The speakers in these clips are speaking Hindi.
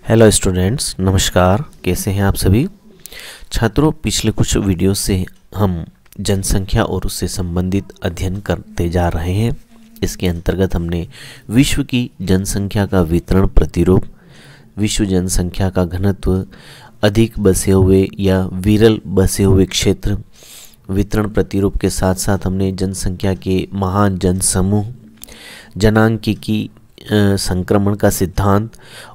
हेलो स्टूडेंट्स, नमस्कार। कैसे हैं आप सभी छात्रों? पिछले कुछ वीडियो से हम जनसंख्या और उससे संबंधित अध्ययन करते जा रहे हैं। इसके अंतर्गत हमने विश्व की जनसंख्या का वितरण प्रतिरूप, विश्व जनसंख्या का घनत्व, अधिक बसे हुए या विरल बसे हुए क्षेत्र, वितरण प्रतिरूप के साथ साथ हमने जनसंख्या के महान जनसमूह, जनांकीकी संक्रमण का सिद्धांत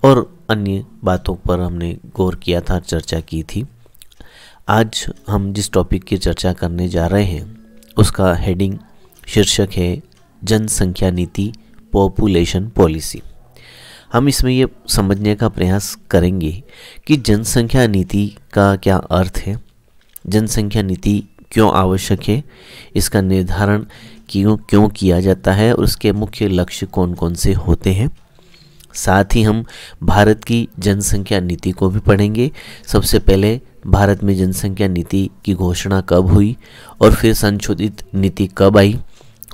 और अन्य बातों पर हमने गौर किया था, चर्चा की थी। आज हम जिस टॉपिक की चर्चा करने जा रहे हैं उसका हेडिंग शीर्षक है जनसंख्या नीति, पॉपुलेशन पॉलिसी। हम इसमें ये समझने का प्रयास करेंगे कि जनसंख्या नीति का क्या अर्थ है, जनसंख्या नीति क्यों आवश्यक है, इसका निर्धारण क्यों किया जाता है और उसके मुख्य लक्ष्य कौन कौन से होते हैं। साथ ही हम भारत की जनसंख्या नीति को भी पढ़ेंगे। सबसे पहले भारत में जनसंख्या नीति की घोषणा कब हुई और फिर संशोधित नीति कब आई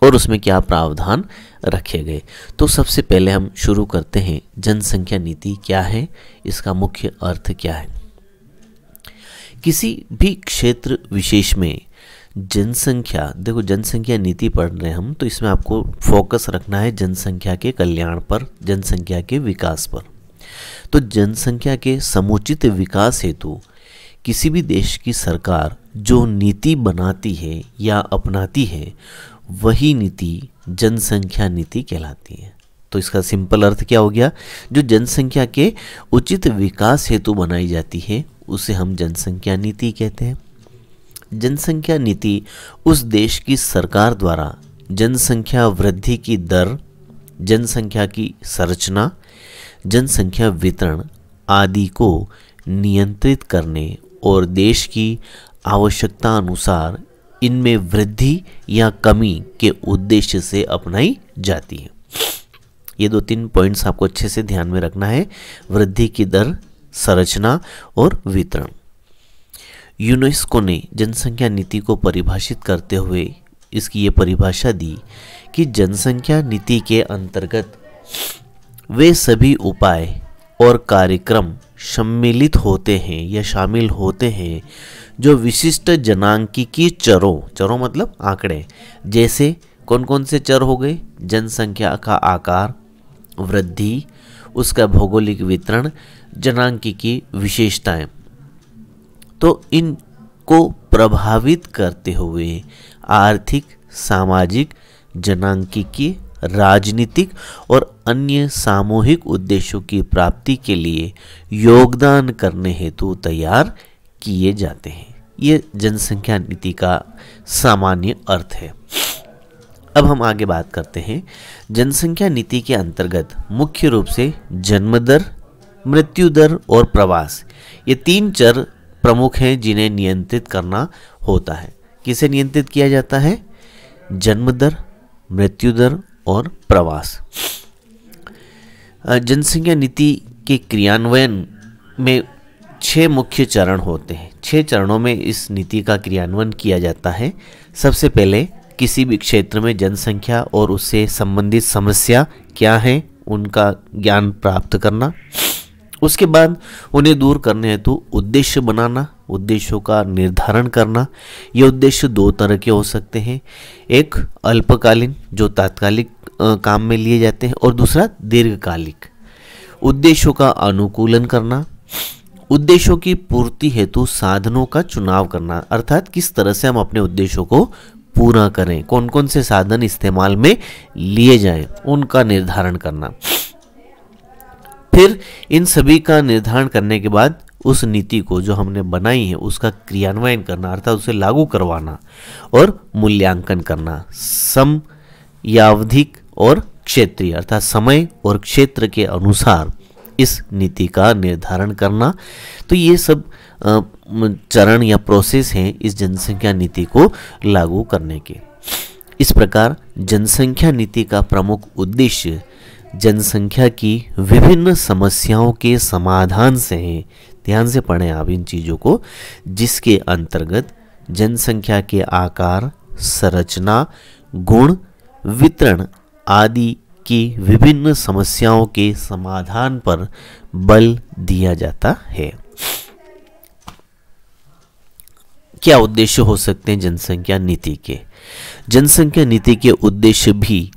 और उसमें क्या प्रावधान रखे गए। तो सबसे पहले हम शुरू करते हैं, जनसंख्या नीति क्या है, इसका मुख्य अर्थ क्या है। किसी भी क्षेत्र विशेष में जनसंख्या, देखो जनसंख्या नीति पढ़ रहे हैं हम, तो इसमें आपको फोकस रखना है जनसंख्या के कल्याण पर, जनसंख्या के विकास पर। तो जनसंख्या के समुचित विकास हेतु किसी भी देश की सरकार जो नीति बनाती है या अपनाती है वही नीति जनसंख्या नीति कहलाती है। तो इसका सिंपल अर्थ क्या हो गया, जो जनसंख्या के उचित विकास हेतु बनाई जाती है उसे हम जनसंख्या नीति कहते हैं। जनसंख्या नीति उस देश की सरकार द्वारा जनसंख्या वृद्धि की दर, जनसंख्या की संरचना, जनसंख्या वितरण आदि को नियंत्रित करने और देश की आवश्यकता अनुसार इनमें वृद्धि या कमी के उद्देश्य से अपनाई जाती है। ये 2-3 पॉइंट्स आपको अच्छे से ध्यान में रखना है, वृद्धि की दर, संरचना और वितरण। यूनेस्को ने जनसंख्या नीति को परिभाषित करते हुए इसकी ये परिभाषा दी कि जनसंख्या नीति के अंतर्गत वे सभी उपाय और कार्यक्रम सम्मिलित होते हैं या शामिल होते हैं जो विशिष्ट जनांकीय चरों मतलब आंकड़े, जैसे कौन कौन से चर हो गए, जनसंख्या का आकार, वृद्धि, उसका भौगोलिक वितरण, जनांकीय विशेषताएं, तो इनको प्रभावित करते हुए आर्थिक, सामाजिक, जनांकीय, राजनीतिक और अन्य सामूहिक उद्देश्यों की प्राप्ति के लिए योगदान करने हेतु तैयार किए जाते हैं। ये जनसंख्या नीति का सामान्य अर्थ है। अब हम आगे बात करते हैं। जनसंख्या नीति के अंतर्गत मुख्य रूप से जन्म दर, मृत्यु दर और प्रवास, ये 3 चर प्रमुख हैं जिन्हें नियंत्रित करना होता है। किसे नियंत्रित किया जाता है? जन्म दर, मृत्यु दर और प्रवास। जनसंख्या नीति के क्रियान्वयन में 6 मुख्य चरण होते हैं। 6 चरणों में इस नीति का क्रियान्वयन किया जाता है। सबसे पहले किसी भी क्षेत्र में जनसंख्या और उससे संबंधित समस्या क्या है उनका ज्ञान प्राप्त करना। उसके बाद उन्हें दूर करने हेतु उद्देश्य बनाना, उद्देश्यों का निर्धारण करना। ये उद्देश्य 2 तरह के हो सकते हैं, एक अल्पकालीन जो तात्कालिक काम में लिए जाते हैं और दूसरा दीर्घकालिक। उद्देश्यों का अनुकूलन करना, उद्देश्यों की पूर्ति हेतु साधनों का चुनाव करना, अर्थात किस तरह से हम अपने उद्देश्यों को पूरा करें, कौन कौन से साधन इस्तेमाल में लिए जाएं, उनका निर्धारण करना। फिर इन सभी का निर्धारण करने के बाद उस नीति को जो हमने बनाई है उसका क्रियान्वयन करना, अर्थात उसे लागू करवाना और मूल्यांकन करना। समयावधिक और क्षेत्रीय, अर्थात समय और क्षेत्र के अनुसार इस नीति का निर्धारण करना। तो ये सब चरण या प्रोसेस हैं इस जनसंख्या नीति को लागू करने के। इस प्रकार जनसंख्या नीति का प्रमुख उद्देश्य जनसंख्या की विभिन्न समस्याओं के समाधान से है। ध्यान से पढ़ें आप इन चीज़ों को, जिसके अंतर्गत जनसंख्या के आकार, संरचना, गुण, वितरण आदि की विभिन्न समस्याओं के समाधान पर बल दिया जाता है। क्या उद्देश्य हो सकते हैं जनसंख्या नीति के? जनसंख्या नीति के उद्देश्य भी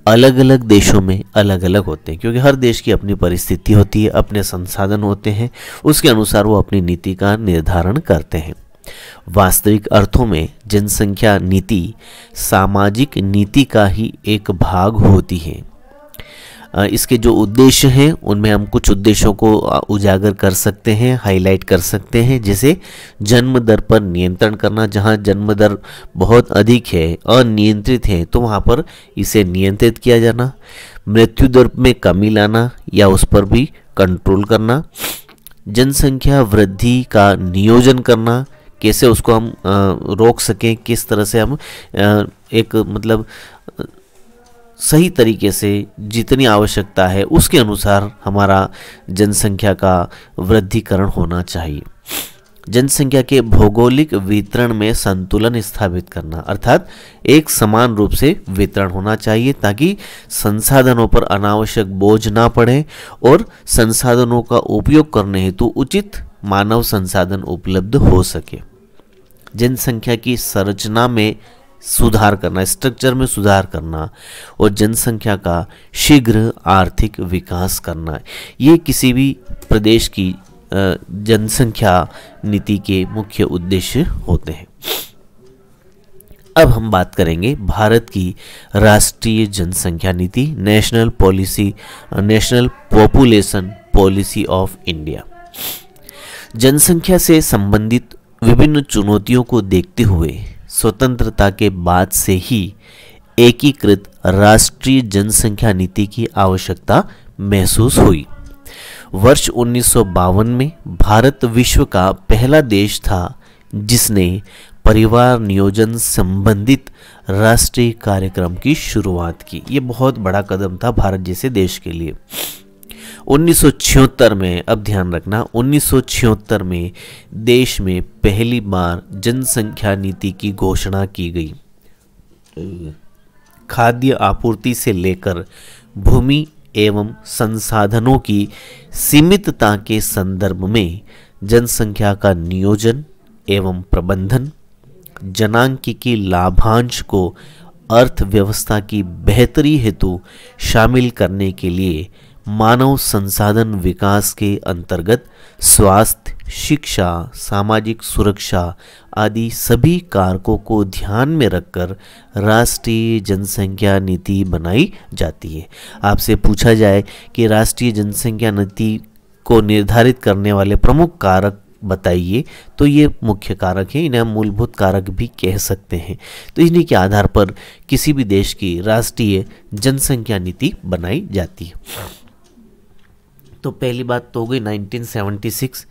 अलग अलग देशों में अलग अलग होते हैं, क्योंकि हर देश की अपनी परिस्थिति होती है, अपने संसाधन होते हैं, उसके अनुसार वो अपनी नीति का निर्धारण करते हैं। वास्तविक अर्थों में जनसंख्या नीति सामाजिक नीति का ही एक भाग होती है। इसके जो उद्देश्य हैं उनमें हम कुछ उद्देश्यों को उजागर कर सकते हैं, हाईलाइट कर सकते हैं, जैसे जन्म दर पर नियंत्रण करना। जहां जन्म दर बहुत अधिक है, अनियंत्रित है, तो वहां पर इसे नियंत्रित किया जाना। मृत्यु दर में कमी लाना या उस पर भी कंट्रोल करना। जनसंख्या वृद्धि का नियोजन करना, कैसे उसको हम रोक सकें, किस तरह से हम एक मतलब सही तरीके से जितनी आवश्यकता है उसके अनुसार हमारा जनसंख्या का वृद्धिकरण होना चाहिए। जनसंख्या के भौगोलिक वितरण में संतुलन स्थापित करना, अर्थात एक समान रूप से वितरण होना चाहिए ताकि संसाधनों पर अनावश्यक बोझ ना पड़े और संसाधनों का उपयोग करने हेतु उचित मानव संसाधन उपलब्ध हो सके। जनसंख्या की संरचना में सुधार करना, स्ट्रक्चर में सुधार करना और जनसंख्या का शीघ्र आर्थिक विकास करना, ये किसी भी प्रदेश की जनसंख्या नीति के मुख्य उद्देश्य होते हैं। अब हम बात करेंगे भारत की राष्ट्रीय जनसंख्या नीति, national population policy of India. जनसंख्या से संबंधित विभिन्न चुनौतियों को देखते हुए स्वतंत्रता के बाद से ही एकीकृत राष्ट्रीय जनसंख्या नीति की आवश्यकता महसूस हुई। वर्ष 1952 में भारत विश्व का पहला देश था जिसने परिवार नियोजन संबंधित राष्ट्रीय कार्यक्रम की शुरुआत की। ये बहुत बड़ा कदम था भारत जैसे देश के लिए। 1976 में, अब ध्यान रखना, 1976 में देश में पहली बार जनसंख्या नीति की घोषणा की गई। खाद्य आपूर्ति से लेकर भूमि एवं संसाधनों की सीमितता के संदर्भ में जनसंख्या का नियोजन एवं प्रबंधन, जनांकीय लाभांश को अर्थव्यवस्था की बेहतरी हेतु शामिल करने के लिए मानव संसाधन विकास के अंतर्गत स्वास्थ्य, शिक्षा, सामाजिक सुरक्षा आदि सभी कारकों को ध्यान में रखकर राष्ट्रीय जनसंख्या नीति बनाई जाती है। आपसे पूछा जाए कि राष्ट्रीय जनसंख्या नीति को निर्धारित करने वाले प्रमुख कारक बताइए, तो ये मुख्य कारक हैं, इन्हें हम मूलभूत कारक भी कह सकते हैं। तो इन्हीं के आधार पर किसी भी देश की राष्ट्रीय जनसंख्या नीति बनाई जाती है। तो पहली बात तो हो गई 1976।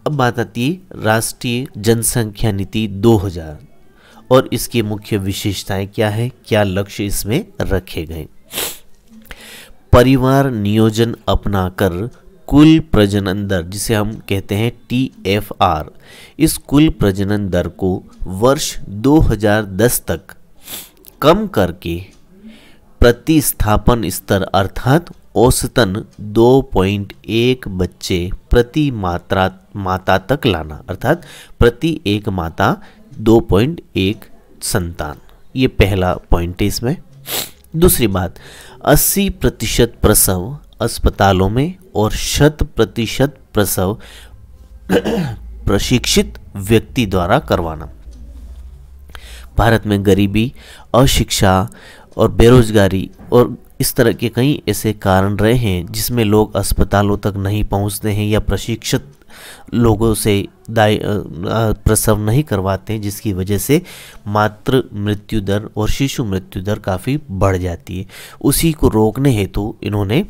अब बात आती है राष्ट्रीय जनसंख्या नीति 2000 और इसकी मुख्य विशेषताएं क्या है, क्या लक्ष्य इसमें रखे गए। परिवार नियोजन अपनाकर कुल प्रजनन दर, जिसे हम कहते हैं TFR, इस कुल प्रजनन दर को वर्ष 2010 तक कम करके प्रतिस्थापन स्तर अर्थात औसतन 2.1 बच्चे प्रति माता तक लाना, अर्थात प्रति एक माता 2.1 संतान। ये पहला पॉइंट है इसमें। दूसरी बात, 80% प्रसव अस्पतालों में और 100% प्रसव प्रशिक्षित व्यक्ति द्वारा करवाना। भारत में गरीबी, अशिक्षा और बेरोजगारी और इस तरह के कई ऐसे कारण रहे हैं जिसमें लोग अस्पतालों तक नहीं पहुंचते हैं या प्रशिक्षित लोगों से प्रसव नहीं करवाते हैं, जिसकी वजह से मातृ मृत्यु दर और शिशु मृत्यु दर काफ़ी बढ़ जाती है। उसी को रोकने हेतु इन्होंने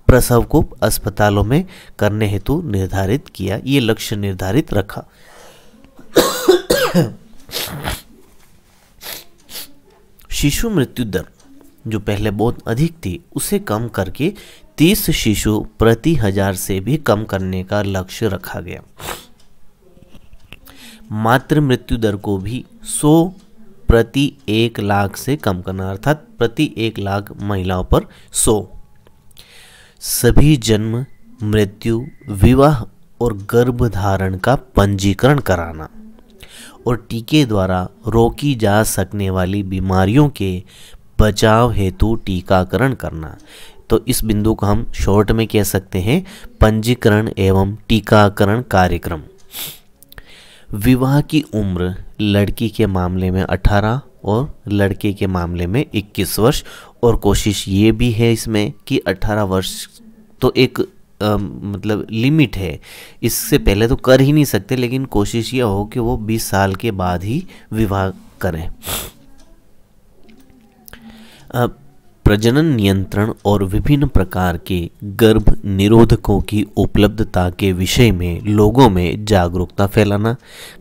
प्रसव को अस्पतालों में करने हेतु निर्धारित किया, ये लक्ष्य निर्धारित रखा। शिशु मृत्यु दर जो पहले बहुत अधिक थी उसे कम करके 30 शिशु प्रति 1000 से भी कम करने का लक्ष्य रखा गया। मातृ मृत्यु दर को भी 100 प्रति 1 लाख से कम करना, अर्थात प्रति 1 लाख महिलाओं पर 100। सभी जन्म, मृत्यु, विवाह और गर्भधारण का पंजीकरण कराना और टीके द्वारा रोकी जा सकने वाली बीमारियों के बचाव हेतु टीकाकरण करना। तो इस बिंदु को हम शॉर्ट में कह सकते हैं पंजीकरण एवं टीकाकरण कार्यक्रम। विवाह की उम्र लड़की के मामले में 18 और लड़के के मामले में 21 वर्ष, और कोशिश ये भी है इसमें कि 18 वर्ष तो एक मतलब लिमिट है, इससे पहले तो कर ही नहीं सकते, लेकिन कोशिश ये हो कि वो 20 साल के बाद ही विवाह करें। प्रजनन नियंत्रण और विभिन्न प्रकार के गर्भ निरोधकों की उपलब्धता के विषय में लोगों में जागरूकता फैलाना,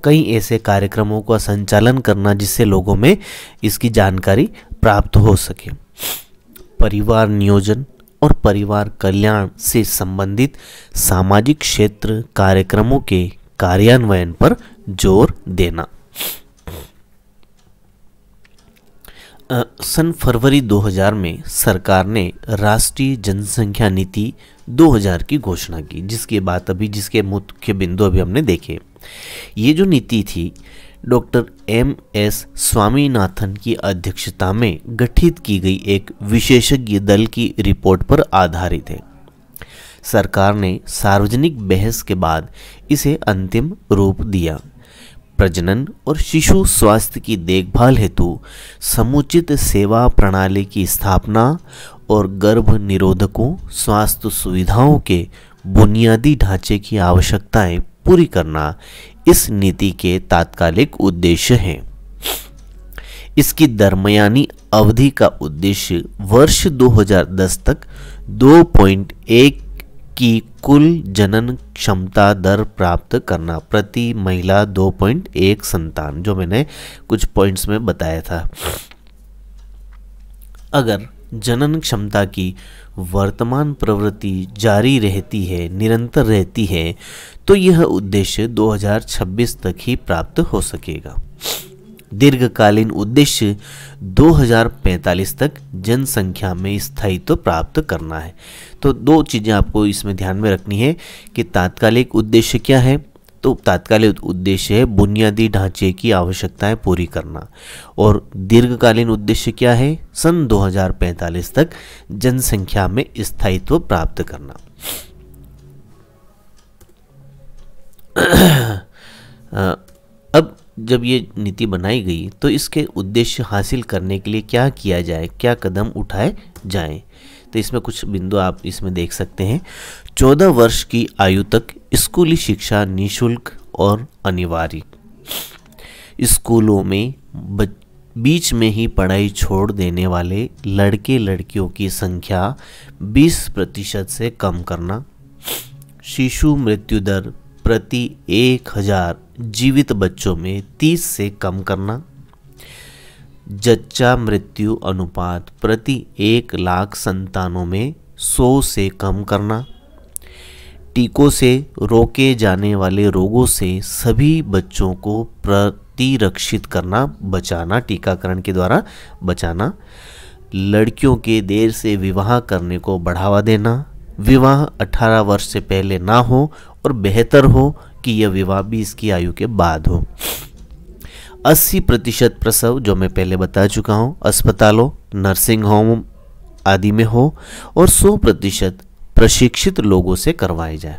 कई ऐसे कार्यक्रमों का संचालन करना जिससे लोगों में इसकी जानकारी प्राप्त हो सके। परिवार नियोजन और परिवार कल्याण से संबंधित सामाजिक क्षेत्र कार्यक्रमों के कार्यान्वयन पर जोर देना। सन फरवरी 2000 में सरकार ने राष्ट्रीय जनसंख्या नीति 2000 की घोषणा की, जिसके मुख्य बिंदु अभी हमने देखे। ये जो नीति थी डॉक्टर M.S. स्वामीनाथन की अध्यक्षता में गठित की गई एक विशेषज्ञ दल की रिपोर्ट पर आधारित है। सरकार ने सार्वजनिक बहस के बाद इसे अंतिम रूप दिया। प्रजनन और शिशु स्वास्थ्य की देखभाल हेतु समुचित सेवा प्रणाली की स्थापना और गर्भ निरोधकों स्वास्थ्य सुविधाओं के बुनियादी ढांचे की आवश्यकताएं पूरी करना इस नीति के तात्कालिक उद्देश्य हैं। इसकी दरमियानी अवधि का उद्देश्य वर्ष 2010 तक 2.1 की कुल जनन क्षमता दर प्राप्त करना, प्रति महिला 2.1 संतान, जो मैंने कुछ पॉइंट्स में बताया था। अगर जनन क्षमता की वर्तमान प्रवृत्ति जारी रहती है, निरंतर रहती है, तो यह उद्देश्य 2026 तक ही प्राप्त हो सकेगा। दीर्घकालीन उद्देश्य 2045 तक जनसंख्या में स्थायित्व प्राप्त करना है। तो दो चीज़ें आपको इसमें ध्यान में रखनी है कि तात्कालिक उद्देश्य क्या है। तो तात्कालिक उद्देश्य है बुनियादी ढांचे की आवश्यकताएं पूरी करना, और दीर्घकालीन उद्देश्य क्या है, सन 2045 तक जनसंख्या में स्थायित्व प्राप्त करना। अब जब ये नीति बनाई गई तो इसके उद्देश्य हासिल करने के लिए क्या किया जाए, क्या कदम उठाए जाएं, तो इसमें कुछ बिंदु आप इसमें देख सकते हैं। 14 वर्ष की आयु तक स्कूली शिक्षा निःशुल्क और अनिवार्य। स्कूलों में बीच में ही पढ़ाई छोड़ देने वाले लड़के लड़कियों की संख्या 20% से कम करना। शिशु मृत्यु दर प्रति 1000 जीवित बच्चों में 30 से कम करना। जच्चा मृत्यु अनुपात प्रति 1 लाख संतानों में 100 से कम करना। टीकों से रोके जाने वाले रोगों से सभी बच्चों को प्रतिरक्षित करना, बचाना, टीकाकरण के द्वारा बचाना। लड़कियों के देर से विवाह करने को बढ़ावा देना। विवाह 18 वर्ष से पहले ना हो और बेहतर हो कि यह विवाह भी इसकी आयु के बाद हो। 80% प्रसव, जो मैं पहले बता चुका हूँ, अस्पतालों, नर्सिंग होम आदि में हो, और 100% प्रशिक्षित लोगों से करवाए जाए।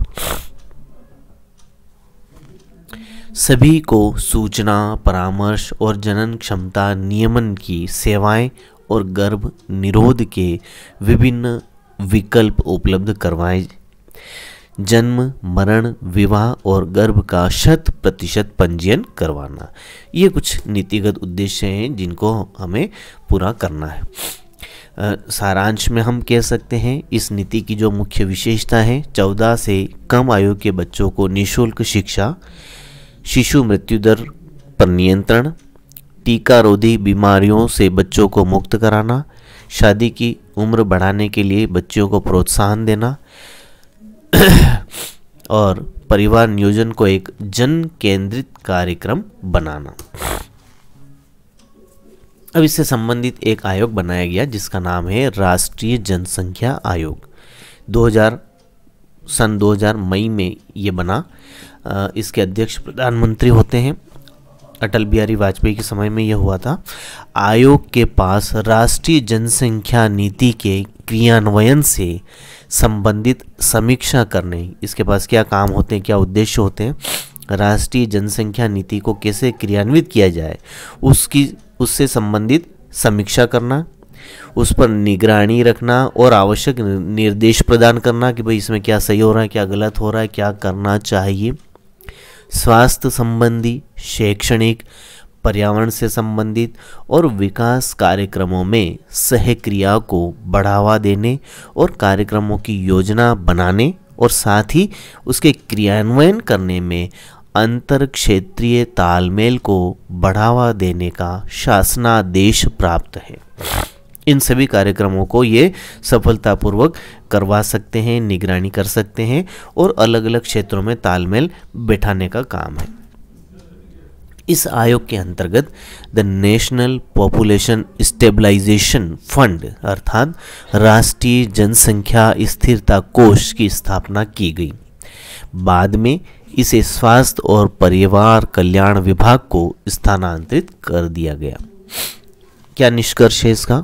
सभी को सूचना, परामर्श और जनन क्षमता नियमन की सेवाएं और गर्भ निरोध के विभिन्न विकल्प उपलब्ध करवाए। जन्म, मरण, विवाह और गर्भ का 100% पंजीयन करवाना। ये कुछ नीतिगत उद्देश्य हैं जिनको हमें पूरा करना है। सारांश में हम कह सकते हैं इस नीति की जो मुख्य विशेषता है, 14 से कम आयु के बच्चों को निःशुल्क शिक्षा, शिशु मृत्यु दर पर नियंत्रण, टीका रोधी बीमारियों से बच्चों को मुक्त कराना, शादी की उम्र बढ़ाने के लिए बच्चों को प्रोत्साहन देना और परिवार नियोजन को एक जन केंद्रित कार्यक्रम बनाना। अब इससे संबंधित एक आयोग बनाया गया जिसका नाम है राष्ट्रीय जनसंख्या आयोग। सन 2000 मई में ये बना। इसके अध्यक्ष प्रधानमंत्री होते हैं। अटल बिहारी वाजपेयी के समय में यह हुआ था। आयोग के पास राष्ट्रीय जनसंख्या नीति के क्रियान्वयन से संबंधित समीक्षा करने, इसके पास क्या काम होते हैं, क्या उद्देश्य होते हैं, राष्ट्रीय जनसंख्या नीति को कैसे क्रियान्वित किया जाए उससे संबंधित समीक्षा करना, उस पर निगरानी रखना और आवश्यक निर्देश प्रदान करना कि भाई इसमें क्या सही हो रहा है, क्या गलत हो रहा है, क्या करना चाहिए। स्वास्थ्य संबंधी, शैक्षणिक, पर्यावरण से संबंधित और विकास कार्यक्रमों में सहक्रिया को बढ़ावा देने और कार्यक्रमों की योजना बनाने और साथ ही उसके क्रियान्वयन करने में अंतर क्षेत्रीय तालमेल को बढ़ावा देने का शासनादेश प्राप्त है। इन सभी कार्यक्रमों को ये सफलतापूर्वक करवा सकते हैं, निगरानी कर सकते हैं और अलग अलग क्षेत्रों में तालमेल बैठाने का काम है। इस आयोग के अंतर्गत the national population stabilisation fund अर्थात राष्ट्रीय जनसंख्या स्थिरता कोष की स्थापना की गई। बाद में इसे स्वास्थ्य और परिवार कल्याण विभाग को स्थानांतरित कर दिया गया। क्या निष्कर्ष है इसका?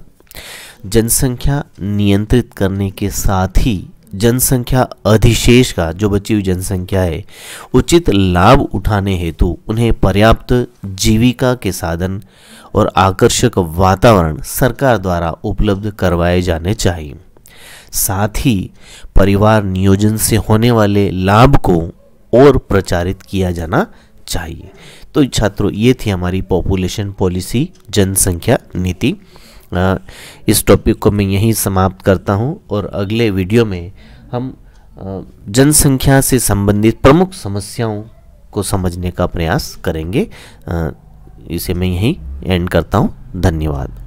जनसंख्या नियंत्रित करने के साथ ही जनसंख्या अधिशेष का, जो बची हुई जनसंख्या है, उचित लाभ उठाने हेतु उन्हें पर्याप्त जीविका के साधन और आकर्षक वातावरण सरकार द्वारा उपलब्ध करवाए जाने चाहिए। साथ ही परिवार नियोजन से होने वाले लाभ को और प्रचारित किया जाना चाहिए। तो छात्रों, ये थी हमारी पॉपुलेशन पॉलिसी, जनसंख्या नीति। इस टॉपिक को मैं यहीं समाप्त करता हूं और अगले वीडियो में हम जनसंख्या से संबंधित प्रमुख समस्याओं को समझने का प्रयास करेंगे। इसे मैं यहीं एंड करता हूं। धन्यवाद।